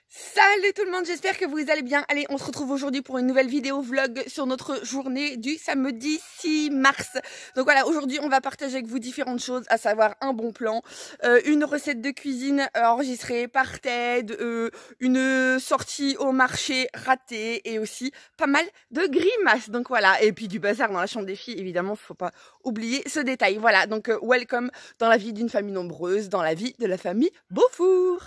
Salut tout le monde, j'espère que vous allez bien. Allez, on se retrouve aujourd'hui pour une nouvelle vidéo vlog sur notre journée du samedi 6 mars. Donc voilà, aujourd'hui on va partager avec vous différentes choses, à savoir un bon plan, une recette de cuisine enregistrée par Ted, une sortie au marché ratée et aussi pas mal de grimaces. Donc voilà, et puis du bazar dans la chambre des filles, évidemment, faut pas oublier ce détail. Voilà, donc welcome dans la vie d'une famille nombreuse, dans la vie de la famille Beaufour.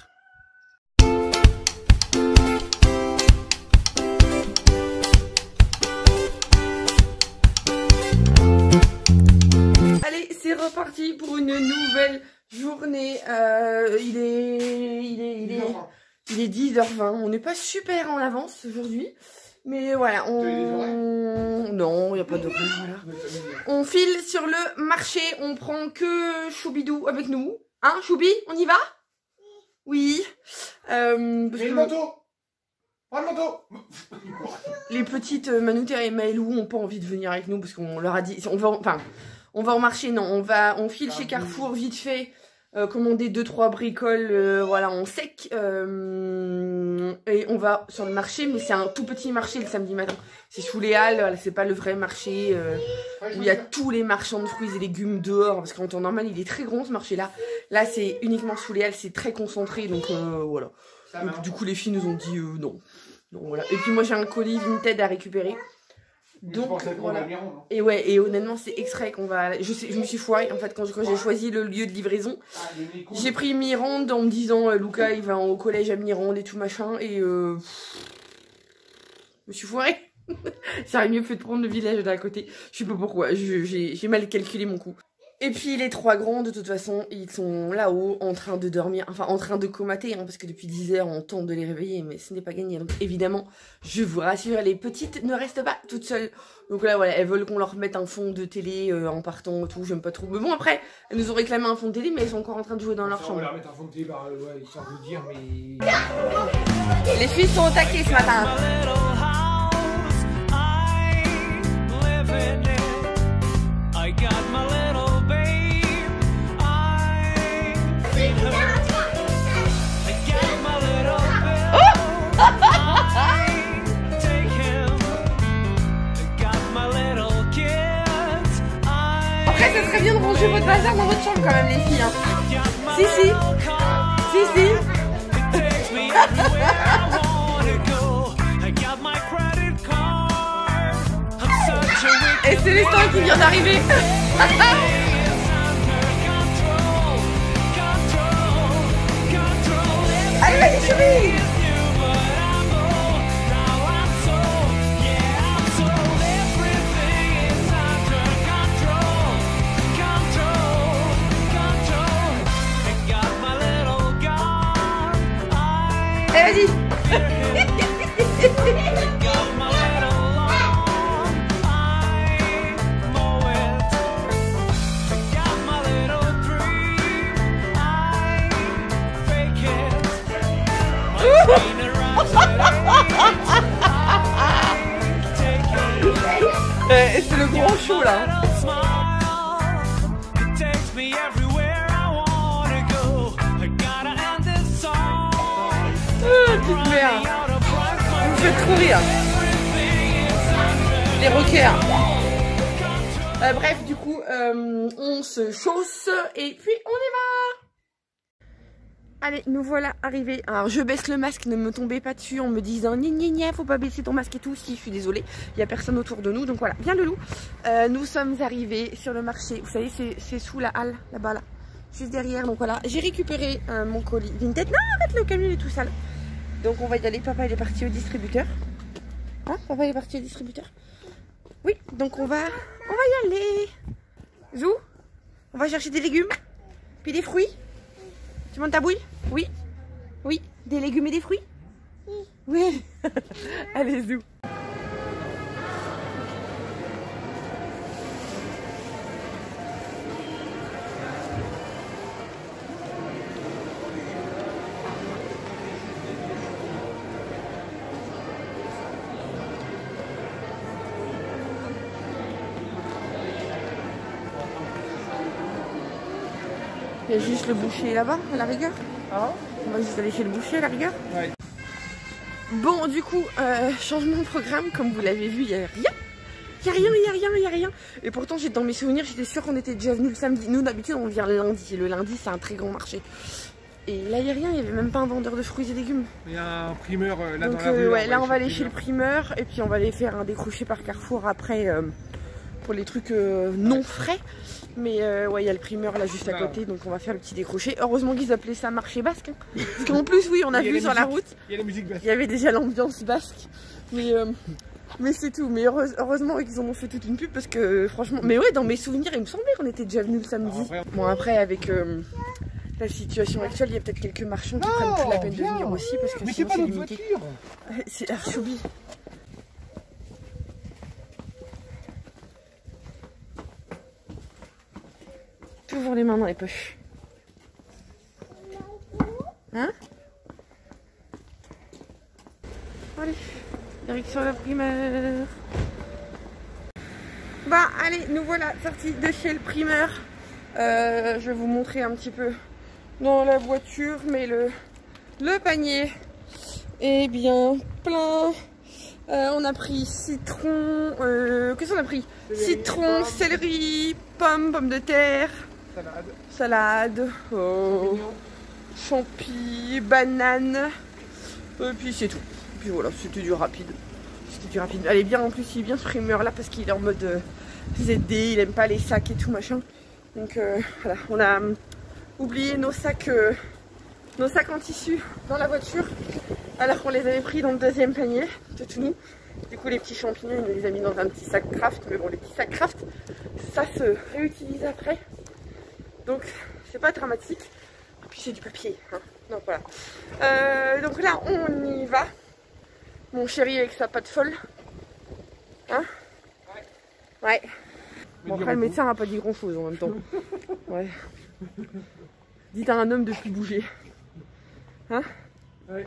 Allez, c'est reparti pour une nouvelle journée. Il est 10h20. On n'est pas super en avance aujourd'hui. Mais voilà, non, il n'y a pas de voilà. On file sur le marché. On prend que Choubidou avec nous. Hein, Choubi, on y va? Oui. Le manteau. Prends le manteau. Les petites Manouter et Maëlou n'ont pas envie de venir avec nous parce qu'on leur a dit, on va au marché, non, on file chez Carrefour vite fait, commander 2-3 bricoles, voilà, en sec, et on va sur le marché, mais c'est un tout petit marché le samedi matin. C'est sous les halles, voilà, c'est pas le vrai marché où il y a tous les marchands de fruits et légumes dehors, parce qu'en temps normal il est très grand ce marché-là. Là c'est uniquement sous les halles, c'est très concentré, donc voilà. Donc, du coup les filles nous ont dit non. Donc voilà. Et puis moi j'ai un colis Vinted à récupérer. Donc voilà. Et ouais, et honnêtement c'est extrait qu'on va. Je me suis foirée en fait quand j'ai choisi le lieu de livraison. J'ai pris Mirande en me disant Lucas il va au collège à Mirande et tout machin et je me suis foirée. Ça aurait mieux fait de prendre le village d'à côté. Je sais pas pourquoi, j'ai mal calculé mon coup. Et puis les trois grands, de toute façon, ils sont là-haut en train de dormir, enfin en train de comater, hein, parce que depuis 10 heures on tente de les réveiller, mais ce n'est pas gagné. Donc évidemment, je vous rassure, les petites ne restent pas toutes seules. Donc là, voilà, elles veulent qu'on leur mette un fond de télé en partant et tout, j'aime pas trop. Mais bon, après, elles nous ont réclamé un fond de télé, mais elles sont encore en train de jouer dans leur chambre. On va leur mettre un fond de télé, bah, ouais, histoire de dire, mais... Les filles sont au taquet ce matin. Après, ça serait bien de ranger votre bazar dans votre chambre quand même, les filles. Hein. Si. Et c'est l'histoire qui vient d'arriver. Allez, vas-y, chérie. Allez, vas-y. C'est le grand show là. Petite merde. Vous me faites trop rire. Les rockers. Bref, du coup, on se chausse et puis on y va. Allez, nous voilà arrivés. Alors, je baisse le masque, ne me tombez pas dessus en me disant gna, faut pas baisser ton masque et tout. Si, je suis désolée, il n'y a personne autour de nous. Donc voilà, viens le loup. Nous sommes arrivés sur le marché. Vous savez, c'est sous la halle, là-bas, là. Juste derrière. Donc voilà, j'ai récupéré mon colis Vinted. Non, arrête, le camion est tout sale. Donc on va y aller. Papa, il est parti au distributeur. Hein, papa, il est parti au distributeur. Oui, donc on va y aller. Zou, on va chercher des légumes. Puis des fruits. Tu montes ta bouille? Oui. Oui. Des légumes et des fruits? Oui. Allez, Zou. Il y a juste le boucher là-bas, à la rigueur. Ah. On va juste aller chez le boucher, à la rigueur. Ouais. Bon, du coup, changement de programme, comme vous l'avez vu, il n'y a rien. Il y a rien. Et pourtant, dans mes souvenirs, j'étais sûre qu'on était déjà venu le samedi. Nous, d'habitude, on vient le lundi. Le lundi, c'est un très grand marché. Et là, il n'y a rien. Il n'y avait même pas un vendeur de fruits et légumes. Il y a un primeur là donc, dans la rue. Ouais, là, on va aller chez le primeur. Et puis, on va aller faire un décroché par Carrefour après pour les trucs non frais. Mais ouais, il y a le primeur là juste à côté. Donc, on va faire le petit décroché. Heureusement qu'ils appelaient ça marché basque. Hein. Parce qu'en plus, oui, on a vu sur la route. Il y a la musique basque. Il y avait déjà l'ambiance basque. Mais c'est tout. Mais heureusement qu'ils en ont fait toute une pub parce que franchement. Mais ouais, dans mes souvenirs, il me semblait qu'on était déjà venu le samedi. Bon, après, avec la situation actuelle, il y a peut-être quelques marchands qui prennent plus la peine de venir aussi parce que sinon c'est limité. C'est Archoubi. Toujours les mains dans les poches. Hein? Allez, direction la primeur. Bah allez, nous voilà sortis de chez le primeur. Je vais vous montrer un petit peu dans la voiture, mais le panier est bien plein. On a pris citron, qu'est-ce qu'on a pris? Citron, céleri, pommes de terre, salade, champi, banane, et puis c'est tout. Et puis voilà, c'était du rapide. Allez bien, en plus il est bien ce primeur là parce qu'il est en mode ZD, il aime pas les sacs et tout machin. Donc voilà, on a oublié nos sacs en tissu dans la voiture alors qu'on les avait pris dans le deuxième panier de tout nous. Du coup les petits champignons il nous les a mis dans un petit sac craft, mais bon les petits sacs craft ça se réutilise après donc c'est pas dramatique. Et puis c'est du papier hein. Donc voilà, donc là on y va, mon chéri avec sa patte folle hein. Ouais. Bon après le médecin n'a pas dit grand chose en même temps. Ouais. Dites à un homme de plus bouger. Hein? Ouais.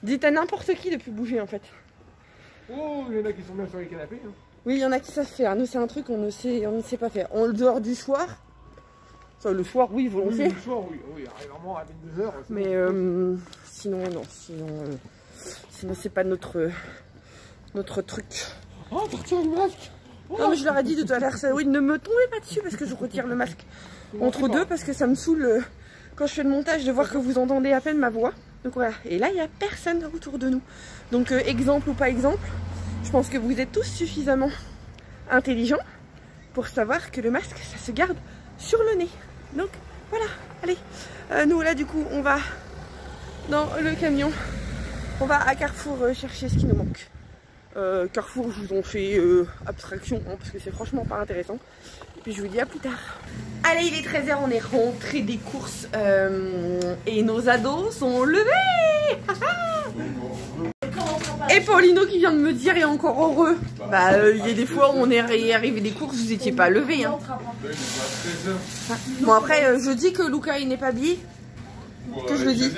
Dites à n'importe qui de plus bouger en fait. Oh, il y en a qui sont bien sur les canapés. Hein. Oui, il y en a qui savent faire. Nous, c'est un truc qu'on ne sait pas faire. En dehors du soir. Enfin, le soir, oui, volontiers. Oui, le soir, oui, régulièrement à 22 h. Mais sinon, non. Sinon, c'est pas notre truc. Oh, t'as retiré le masque. Oh, non, mais je leur ai dit de tout à l'heure, oui, ne me tombez pas dessus parce que je retire le masque. Entre deux, parce que ça me saoule quand je fais le montage de voir que vous entendez à peine ma voix. Donc voilà, et là il n'y a personne autour de nous. Donc exemple ou pas exemple, je pense que vous êtes tous suffisamment intelligents pour savoir que le masque ça se garde sur le nez. Donc voilà, allez. Nous là du coup on va dans le camion, on va à Carrefour chercher ce qui nous manque. Carrefour je vous en fais abstraction hein, parce que c'est franchement pas intéressant. Et puis je vous dis à plus tard. Allez, il est 13 h, on est rentré des courses et nos ados sont levés. Et Paulino qui vient de me dire est encore heureux. Bah il y a des fois où on est arrivé des courses, vous étiez pas levés hein. Bon après je dis que Luca il n'est pas habillé. Que je le dis.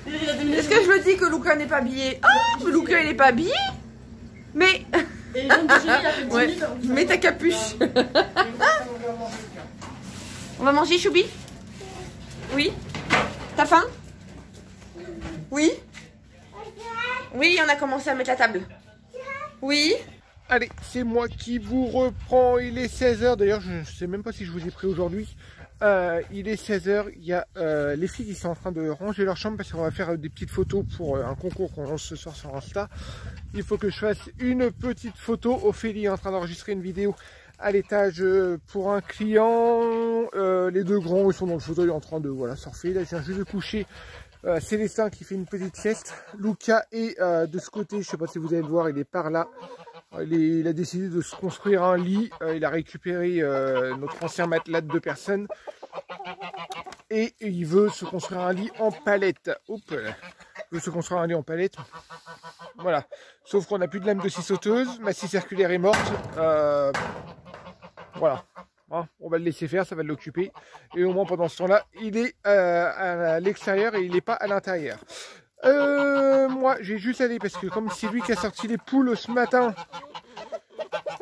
Est-ce que je le dis que Luca n'est pas habillé? Oh, mais Luca il n'est pas habillé. Mais ouais. Mets ta capuche. On va manger Choubi? Oui. T'as faim? Oui. Oui, on a commencé à mettre la table. Oui. Allez, c'est moi qui vous reprends. Il est 16 h. D'ailleurs, je ne sais même pas si je vous ai pris aujourd'hui. Il est 16 h. Il y a les filles qui sont en train de ranger leur chambre parce qu'on va faire des petites photos pour un concours qu'on lance ce soir sur Insta. Il faut que je fasse une petite photo. Ophélie est en train d'enregistrer une vidéo à l'étage pour un client. Les deux grands ils sont dans le fauteuil en train de voilà, surfer. Là, je viens juste de coucher Célestin qui fait une petite sieste. Luca est de ce côté, je sais pas si vous allez le voir, il est par là. Il a décidé de se construire un lit. Il a récupéré notre ancien matelas de 2 personnes. Et il veut se construire un lit en palette. Oups, il veut se construire un lit en palette. Voilà. Sauf qu'on n'a plus de lame de scie sauteuse. Ma scie circulaire est morte. Voilà. Hein, on va le laisser faire, ça va l'occuper. Et au moins pendant ce temps-là, il est à l'extérieur et il n'est pas à l'intérieur. Moi, j'ai juste allé parce que comme c'est lui qui a sorti les poules ce matin.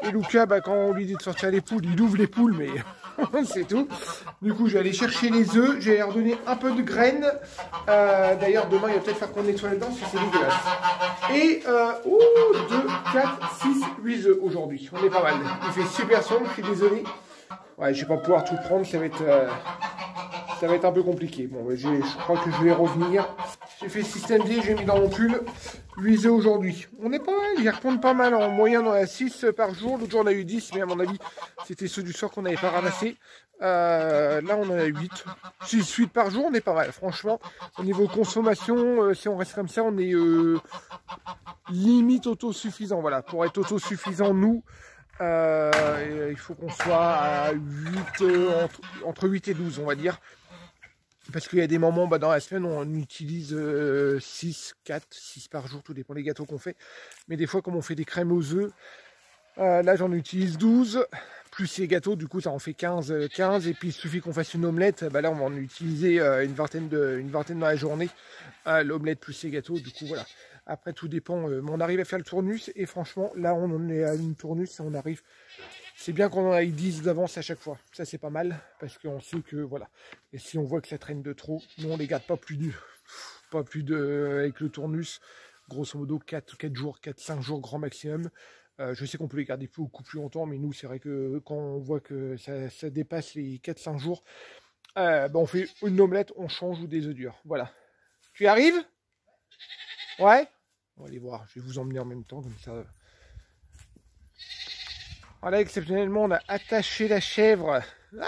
Et Luca, bah, quand on lui dit de sortir les poules, il ouvre les poules, mais C'est tout. Du coup, je vais aller chercher les œufs. Je vais leur donner un peu de graines. D'ailleurs, demain, il va peut-être faire qu'on nettoie dedans parce que c'est dégueulasse. Et 2, 4, 6, 8 œufs aujourd'hui. On est pas mal. Il fait super sombre, je suis désolé. Ouais, je vais pas pouvoir tout prendre. Ça va être un peu compliqué. Bon, je crois que je vais revenir. J'ai fait système D, j'ai mis dans mon pull 8 œufs aujourd'hui. On est pas mal, ils répondent pas mal. En moyenne, on a 6 par jour. L'autre jour, on a eu 10, mais à mon avis, c'était ceux du soir qu'on n'avait pas ramassé. Là, on en a 8. 6 par jour, on est pas mal. Franchement, au niveau consommation, si on reste comme ça, on est limite autosuffisant. Voilà, pour être autosuffisant, nous, il faut qu'on soit à 8, entre 8 et 12, on va dire. Parce qu'il y a des moments dans la semaine où on utilise 6 par jour, tout dépend des gâteaux qu'on fait. Mais des fois, comme on fait des crèmes aux œufs, là j'en utilise 12, plus les gâteaux, du coup ça en fait 15. Et puis il suffit qu'on fasse une omelette, là on va en utiliser une vingtaine dans la journée. L'omelette plus les gâteaux, du coup voilà. Après tout dépend, mais on arrive à faire le tournus, et franchement là on en est à une tournus et on arrive... C'est bien qu'on en ait 10 d'avance à chaque fois. Ça, c'est pas mal, parce qu'on sait que, voilà. Et si on voit que ça traîne de trop, nous, on les garde pas plus avec le tournus, grosso modo, 4 jours, 4-5 jours grand maximum. Je sais qu'on peut les garder beaucoup plus longtemps, mais nous, c'est vrai que quand on voit que ça dépasse les 4-5 jours, on fait une omelette, on change, ou des œufs durs. Voilà. Tu y arrives? Ouais? On va aller voir. Je vais vous emmener en même temps, comme ça... Voilà, exceptionnellement, on a attaché la chèvre. Ah,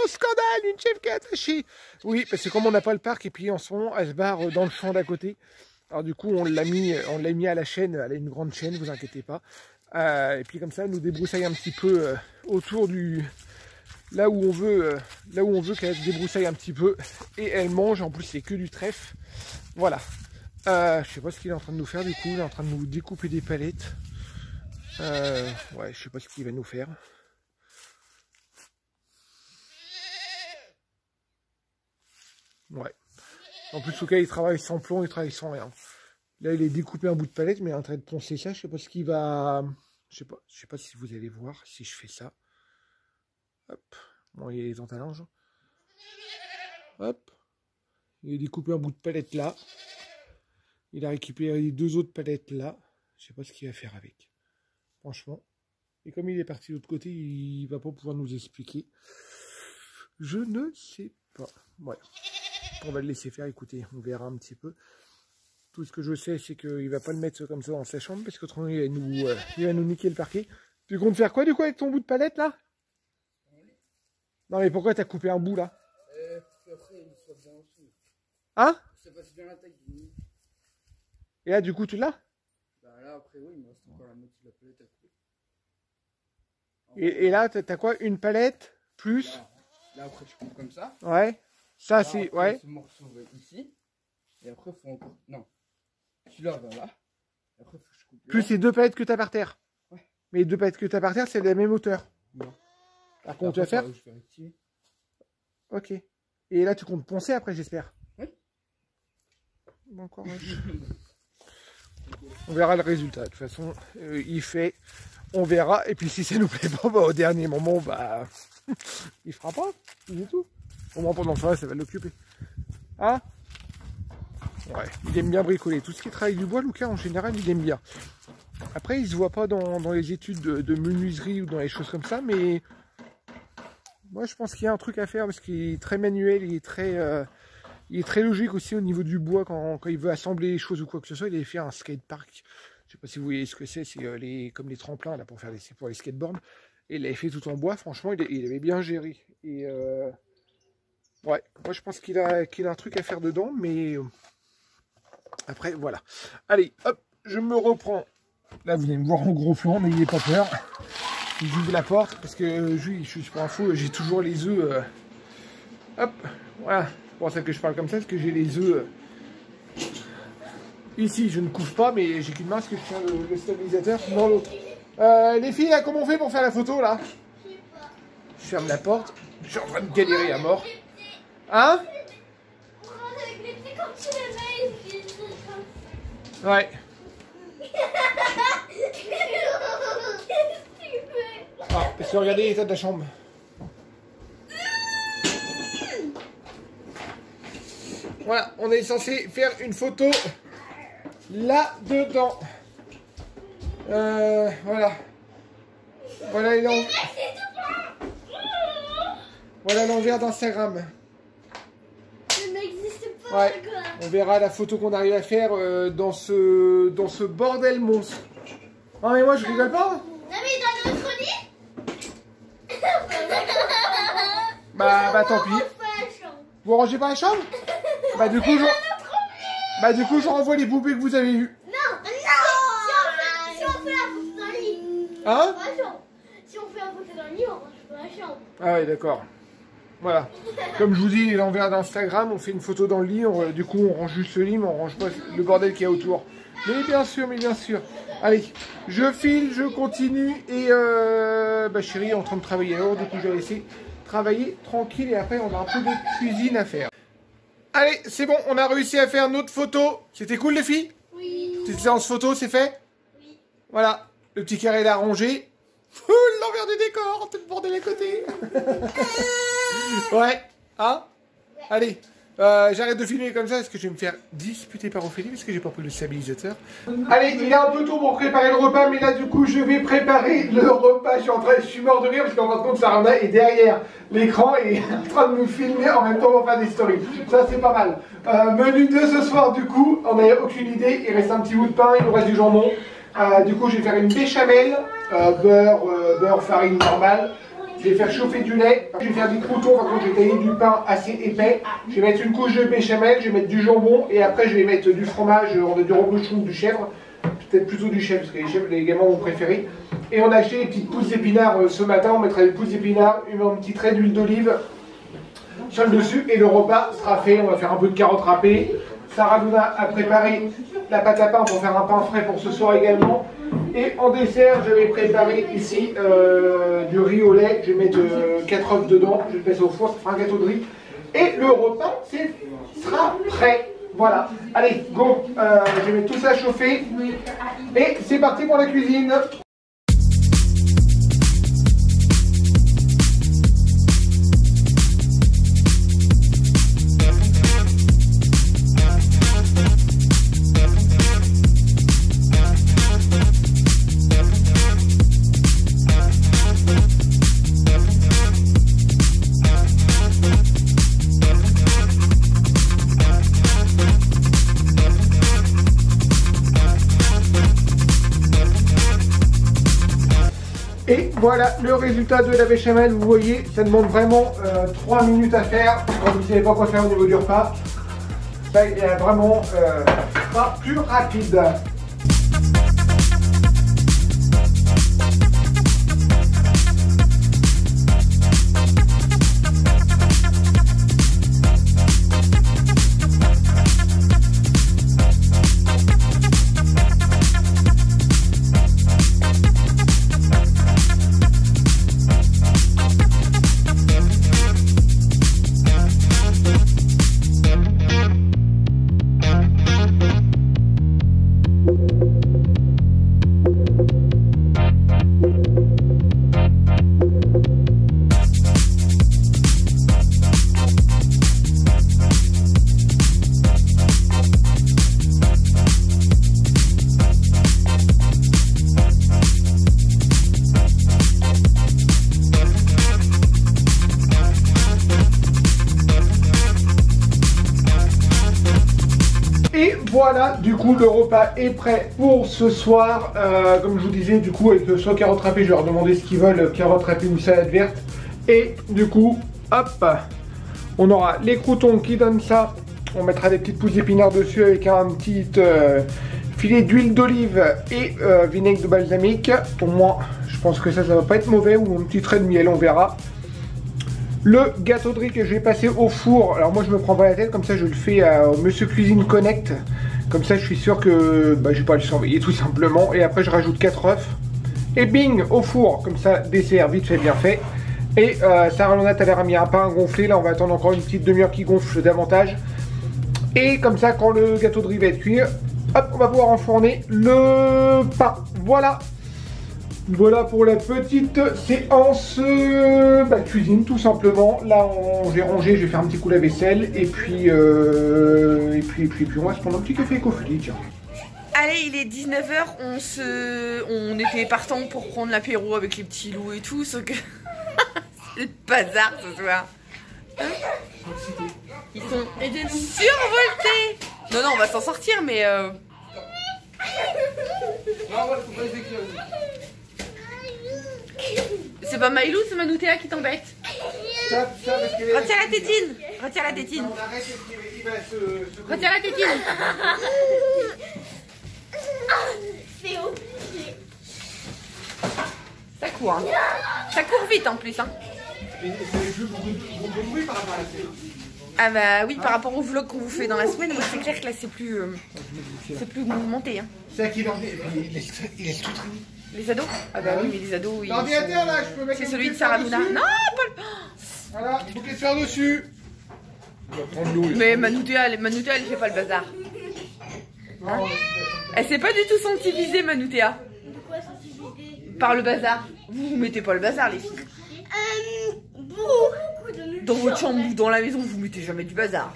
au scandale, une chèvre qui est attachée. Oui, parce que comme on n'a pas le parc, et puis en ce moment, elle se barre dans le champ d'à côté. Alors du coup, on l'a mis à la chaîne. Elle a une grande chaîne, vous inquiétez pas. Et puis comme ça, elle nous débroussaille un petit peu autour du... Là où on veut qu'elle se débroussaille un petit peu. Et elle mange, en plus, c'est que du trèfle. Voilà. Je sais pas ce qu'il est en train de nous faire, du coup. Il est en train de nous découper des palettes. Ouais, je sais pas ce qu'il va nous faire. Ouais. En plus, au cas, il travaille sans plomb, il travaille sans rien. Là, il est découpé un bout de palette, mais il est en train de poncer ça. Je sais pas ce qu'il va... Je sais pas si vous allez voir si je fais ça. Hop. Bon, il y a les entalinges. Hop. Il a découpé un bout de palette là. Il a récupéré les 2 autres palettes là. Je sais pas ce qu'il va faire avec. Franchement. Et comme il est parti de l'autre côté, il va pas pouvoir nous expliquer. Je ne sais pas. Ouais. On va le laisser faire, écoutez, on verra un petit peu. Tout ce que je sais, c'est qu'il va pas le mettre comme ça dans sa chambre, parce qu'autrement il va nous niquer le parquet. Tu comptes faire quoi du coup avec ton bout de palette là? Non mais pourquoi t'as coupé un bout là? Après, il soit bien aussi. Hein? Ça passe bien la taille du nid. Et là du coup tu l'as? Bah là après oui, il me reste encore la moitié de la palette à couper. Et là t'as quoi? Une palette plus? Là après tu coupes comme ça. Ouais. Ça là, c'est... après, Ouais. Ce morceau va ici. Et après il faut encore... Non. Celui-là va là. Et après il faut que je coupe là. Plus les 2 palettes que t'as par terre. Ouais. Mais les 2 palettes que t'as par terre c'est de la même hauteur. Non. Par contre tu vas faire? Je vais rectifier. Ok. Et là tu comptes poncer après j'espère? Oui. Bon courage. On verra le résultat. De toute façon, il fait, on verra. Et puis si ça nous plaît pas, au dernier moment, il fera pas. C'est tout. Au moins pendant ça, ça va l'occuper. Hein? Ouais, il aime bien bricoler. Tout ce qui travaille du bois, Lucas, en général, il aime bien. Après, il se voit pas dans les études de menuiserie ou dans les choses comme ça, mais moi, je pense qu'il y a un truc à faire parce qu'il est très manuel, il est très logique aussi au niveau du bois quand il veut assembler les choses ou quoi que ce soit. Il avait fait un skatepark. Je sais pas si vous voyez ce que c'est comme les tremplins là pour les skateboards. Et il avait fait tout en bois. Franchement, il avait bien géré. Et ouais, moi je pense qu'il a un truc à faire dedans, mais après voilà. Allez, hop, je me reprends. Là, vous allez me voir en gros plan, n'ayez pas peur. J'ouvre la porte parce que je suis pour info, j'ai toujours les œufs. Hop, voilà. C'est pour ça que je parle comme ça, parce que j'ai les œufs. Ici, je ne couvre pas, mais j'ai qu'une main parce que je tiens le stabilisateur dans l'autre. Les filles, là, comment on fait pour faire la photo, là? Je ferme la porte. Je suis en train de galérer à mort. Hein? Ouais. Ah, parce que regardez l'état de la chambre. Voilà, on est censé faire une photo là-dedans. Voilà. Voilà l'envers d'Instagram. Ça n'existe pas Ouais, encore. on verra la photo qu'on arrive à faire dans ce bordel monstre. Non mais moi je rigole pas. Non mais dans notre lit. Bah tant pis. Vous rangez pas la chambre? Bah du coup je renvoie les poupées que vous avez eues. Non. Si on fait la photo dans le lit. Hein? Si on fait la photo dans le lit, on range pas la chambre. Ah ouais d'accord. Voilà. Comme je vous dis, l'envers d'Instagram, on fait une photo dans le lit, du coup on range juste le lit, mais on range pas le bordel qu'il y a autour. Mais bien sûr. Allez, je file, je continue et chérie est en train de travailler alors, du coup je vais laisser travailler tranquille et après on a un peu de cuisine à faire. Allez, c'est bon, on a réussi à faire notre photo. C'était cool les filles? Oui. Petite séance photo, c'est fait? Oui. Voilà, le petit carré est rangé. L'envers du décor, tout le bordel à côté. Ouais, hein? Allez, j'arrête de filmer comme ça parce que je vais me faire disputer par Ophélie parce que j'ai pas pris le stabilisateur. Allez, il est un peu tôt pour préparer le repas, mais là du coup je vais préparer le repas. Je suis mort de rire parce qu'en fin de compte Sarah est derrière l'écran et en train de nous filmer en même temps pour faire des stories. Ça c'est pas mal. Menu de ce soir du coup, on n'a aucune idée. Il reste un petit bout de pain, il nous reste du jambon. Du coup je vais faire une béchamel, beurre, farine normale. Je vais faire chauffer du lait, je vais faire des croutons, par contre je vais tailler du pain assez épais. Je vais mettre une couche de béchamel, je vais mettre du jambon et après je vais mettre du fromage, on a du reblochon ou du chèvre. Peut-être plutôt du chèvre parce que les gamins vont préférer. Et on a acheté des petites pousses d'épinards ce matin, on mettra des pousses d'épinards, un petit trait d'huile d'olive sur le dessus et le repas sera fait. On va faire un peu de carottes râpées. Sarah Luna a préparé la pâte à pain pour faire un pain frais pour ce soir également. Et en dessert, je vais préparer ici du riz au lait. Je vais mettre 4 œufs dedans. Je vais le passer au four, ça fera un gâteau de riz. Et le repas sera prêt. Voilà. Allez, go. Je vais mettre tout ça à chauffer. Et c'est parti pour la cuisine. Et voilà le résultat de la béchamel. Vous voyez, ça demande vraiment 3 minutes à faire. Quand vous ne savez pas quoi faire au niveau du repas, ça est vraiment pas plus rapide. Voilà, du coup le repas est prêt pour ce soir. Comme je vous disais, du coup avec soit carottes râpées, je vais leur demander ce qu'ils veulent, carottes râpées ou salade verte. Et du coup, hop, on aura les croutons qui donnent ça. On mettra des petites pousses d'épinards dessus avec un petit filet d'huile d'olive et vinaigre de balsamique. Au moins, je pense que ça va pas être mauvais, ou un petit trait de miel, on verra. Le gâteau de riz que je vais passer au four. Alors moi je me prends pas la tête, comme ça je le fais au Monsieur Cuisine Connect. Comme ça je suis sûr que je vais pas le surveiller tout simplement. Et après je rajoute 4 œufs. Et bing, au four. Comme ça, dessert vite fait, bien fait. Et Sarah Luna tout à l'heure a mis un pain gonflé. Là on va attendre encore une petite demi-heure qui gonfle davantage. Et comme ça quand le gâteau de riz va être cuit, hop, on va pouvoir enfourner le pain. Voilà. Voilà pour la petite séance cuisine tout simplement. Là j'ai rangé, je vais faire un petit coup la vaisselle et puis on va se prendre un petit café écofili, tiens. Allez, il est 19h, on était partant pour prendre l'apéro avec les petits loups et tout, sauf que c'est le bazar ce soir. Hein, ils sont survoltés. Non, on va s'en sortir, mais... C'est pas Maïlou, c'est Manoutéa qui t'embête. Retire la tétine. Retire la tétine. Retire la tétine. Ça court, hein. Ça court vite en plus, hein. Ah bah oui, par rapport au vlog qu'on vous fait dans la semaine, c'est clair que là c'est plus mouvementé, hein. C'est à qui l'ordinateur, il est tout traîné. Les ados? Ah bah oui, mais les ados, ils l'ordinateur là, je peux mettre. C'est celui de Sarah Luna. Non, Paul. Voilà, il faut qu'il soit dessus. Mais Manoutéa, elle fait pas le bazar. Hein, elle s'est pas du tout sentie visée, Manoutéa. Pourquoi sensibiliser? Par le bazar. Vous mettez pas le bazar, les filles. Dans votre chambre ou dans la maison, vous mettez jamais du bazar.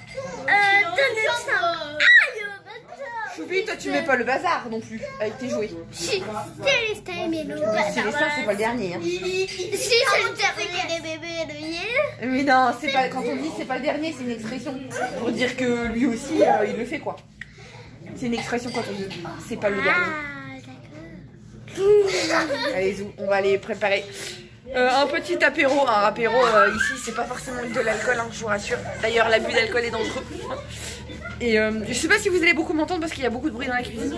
Choupi, toi tu mets pas le bazar non plus avec tes jouets. Si, Célestin mais le bazar. Célestin, c'est pas le dernier. Hein. Si, c'est le dernier des bébés de miel. Mais non, c'est pas, quand on dit c'est pas le dernier, c'est une expression pour dire que lui aussi il le fait quoi. C'est une expression quand on dit c'est pas le dernier. Allez, Zou, on va aller préparer un petit apéro. Un apéro ici, c'est pas forcément de l'alcool, hein, je vous rassure. D'ailleurs, l'abus d'alcool est dangereux. Et je sais pas si vous allez beaucoup m'entendre parce qu'il y a beaucoup de bruit dans la cuisine.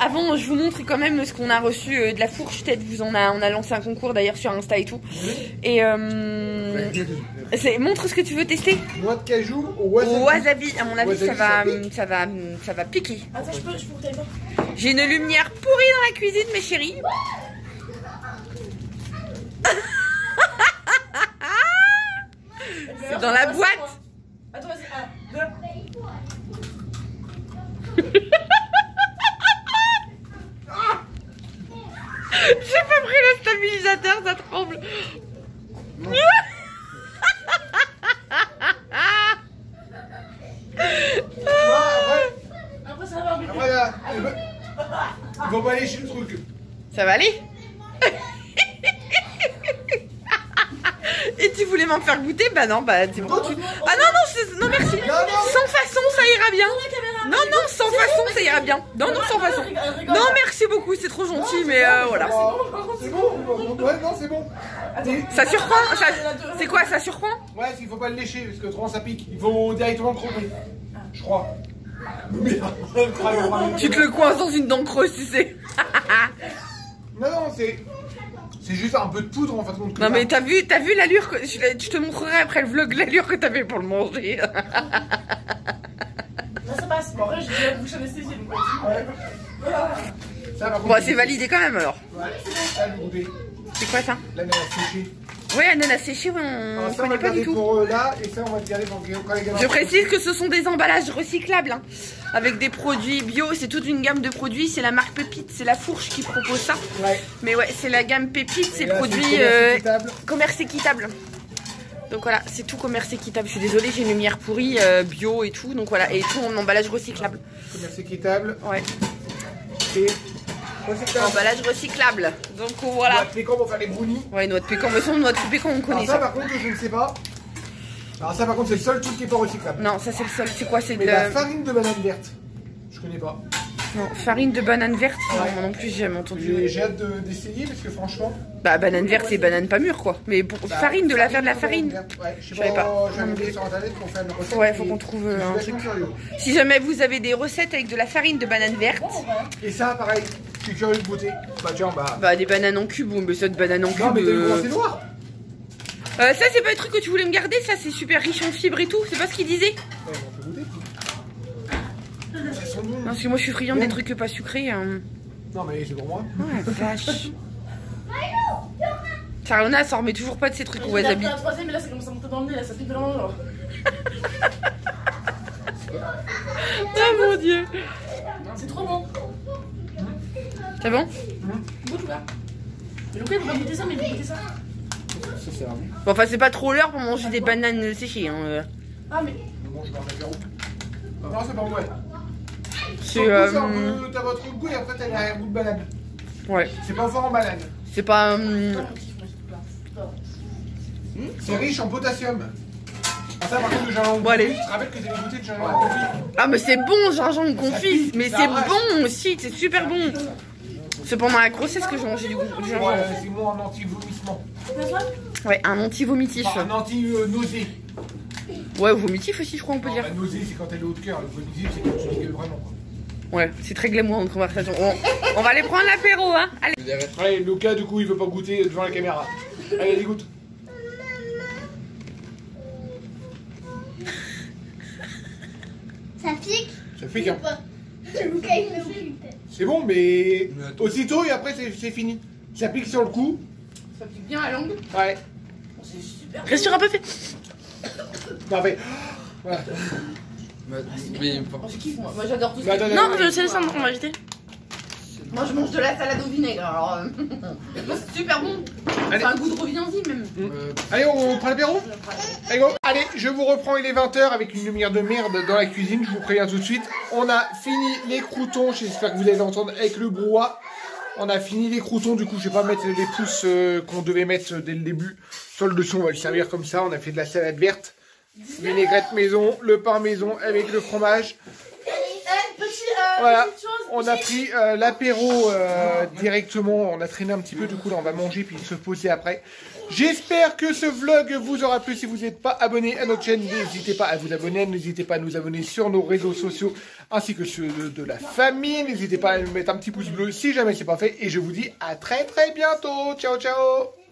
Avant, je vous montre quand même ce qu'on a reçu de la fourche tête. On a lancé un concours d'ailleurs sur Insta et tout. Et montre ce que tu veux tester. Noix de cajou au wasabi. À mon avis, ça va piquer. Attends, je peux vous téléphone. J'ai une lumière pourrie dans la cuisine, mes chéris. C'est dans la boîte. Attends, vas-y, 1, 2. J'ai pas pris le stabilisateur, ça tremble. Après, ça va, mais... Il faut pas lécher le truc. Ça va aller? Et tu voulais m'en faire goûter? Bah non, bah c'est bon. Ah non, non merci. Sans façon, ça ira bien. Non, sans façon, ça ira bien. Non, sans façon. Non, merci beaucoup, c'est trop gentil, mais voilà. C'est bon? Ouais, non, c'est bon. Ça surprend? C'est quoi, ça surprend? Ouais, il faut pas le lécher, parce que autrement ça pique. Il faut directement le croquer. Je crois. Tu te le coinces dans une dent creuse, tu sais. Non, c'est juste un peu de poudre en fait. Non mais t'as vu l'allure que... Je te montrerai après le vlog l'allure que t'avais pour le manger. Là ça passe, bon après j'ai déjà la bouche anesthésiée donc Bon c'est validé quand même alors. Ouais, ça le goûter. C'est quoi ça? L'ananas séché. Ouais, ananas séché, on connaît pas du tout. Pour là, et ça on va le garder pour quand les gamins. Je précise que ce sont des emballages recyclables, hein, avec des produits bio, c'est toute une gamme de produits, c'est la marque Pépite, c'est la fourche qui propose ça. Ouais. Mais ouais, c'est la gamme Pépite, c'est produits commerce équitable. Donc voilà, c'est tout commerce équitable. Je suis désolée, j'ai une lumière pourrie, bio et tout, donc voilà, et tout en emballage recyclable. Commerce équitable. Ouais. Et emballage recyclable. Donc voilà. Noix de pécan pour faire les brownies. Ouais, noix de pécan, mais son noix de pécan on connaît. Alors ça par contre je ne sais pas. Alors ça par contre c'est le seul truc qui est pas recyclable. Non, ça c'est le seul. C'est quoi? C'est de la farine de banane verte. Je connais pas. Non, farine de banane verte. Ouais. Non, non plus j'ai jamais entendu. J'ai hâte d'essayer parce que franchement. Bah banane verte c'est banane pas mûre quoi. Mais pour farine de faire de la farine. Ouais, je savais pas. J'ai regardé sur internet pour faire une recette. Ouais, faut qu'on trouve un truc. Si jamais vous avez des recettes avec de la farine de banane verte. Et ça pareil. Je suis curieux de goûter. Bah tiens, bah des bananes en cube, mais ça de bananes en cube. Non mais c'est noir. Ça c'est pas le truc que tu voulais me garder, ça c'est super riche en fibres et tout, c'est pas ce qu'il disait. Ouais, on peut goûter. Non, parce que moi je suis friande des trucs pas sucrés. Hein. Non mais c'est pour moi. Ouais vache. Sarona s'en remet toujours pas de ces trucs au wasabi. La troisième mais là ça commence à monter dans le nez, là ça pique de la main genre. Oh mon dieu. C'est trop bon. C'est bon? Goûte ou pas? Mais Lucas, il veut pas goûter ça, mais il veut goûter ça. Ça, c'est rare. Bon, enfin, c'est pas trop l'heure pour manger des bananes séchées. Hein. Ah, mais. Bon, je vais en apéro. Non, c'est pas mauvais. C'est T'as votre goût et après t'as un goût de banane. ouais, C'est pas fort en banane. c'est pas. C'est riche en potassium. Ah, ça par contre le gingembre Bon, allez. confit, tu te rappelles que j'avais goûté de gingembre confit. Ah, mais c'est bon, gingembre confit. pique, Mais ça c'est arrache. bon aussi, c'est super bon. C'est pendant la grossesse que j'ai mangé du gingembre. Ouais, c'est moi un anti-vomissement. Ouais, un anti-vomitif. Enfin, un anti-nausée. Ouais, vomitif aussi, je crois, on peut dire. La nausée, c'est quand elle est haut de cœur. Le vomitif, c'est quand tu gueules vraiment. Quoi. Ouais, c'est très glamour en conversation. On va aller prendre l'apéro, hein. Allez. Allez, Lucas, du coup, il veut pas goûter devant la caméra. Allez, vas-y, goûte. Ça pique. Ça pique, hein. Lucas, il fait aucune tête. C'est bon, mais aussitôt et après, c'est fini. Ça pique sur le coup. Ça pique bien la langue. Ouais. C'est super. Reste sur un peu fait. Parfait. Voilà. Mais Oh, je kiffe, moi. Moi, j'adore tout Mais ça. attends, Non, attends, je sais le centre, on va jeter. Moi, je mange de la salade au vinaigre, alors. C'est super bon. Allez. C'est un goût de reviens-y, même. Allez, on prend l'apéro. Allez, go. Allez, je vous reprends, il est 20h avec une lumière de merde dans la cuisine, je vous préviens tout de suite. On a fini les croûtons, j'espère que vous allez entendre avec le brouhaha. On a fini les croûtons, du coup je vais pas mettre les pouces qu'on devait mettre dès le début sur le dessus, on va le servir comme ça. On a fait de la salade verte, vinaigrette maison, le pain maison avec le fromage. Voilà, Petite chose. on a pris l'apéro directement, on a traîné un petit peu, du coup là on va manger puis se poser après. J'espère que ce vlog vous aura plu. Si vous n'êtes pas abonné à notre chaîne, n'hésitez pas à vous abonner, n'hésitez pas à nous abonner sur nos réseaux sociaux ainsi que ceux de la famille. N'hésitez pas à mettre un petit pouce bleu si jamais c'est pas fait et je vous dis à très très bientôt. Ciao ciao.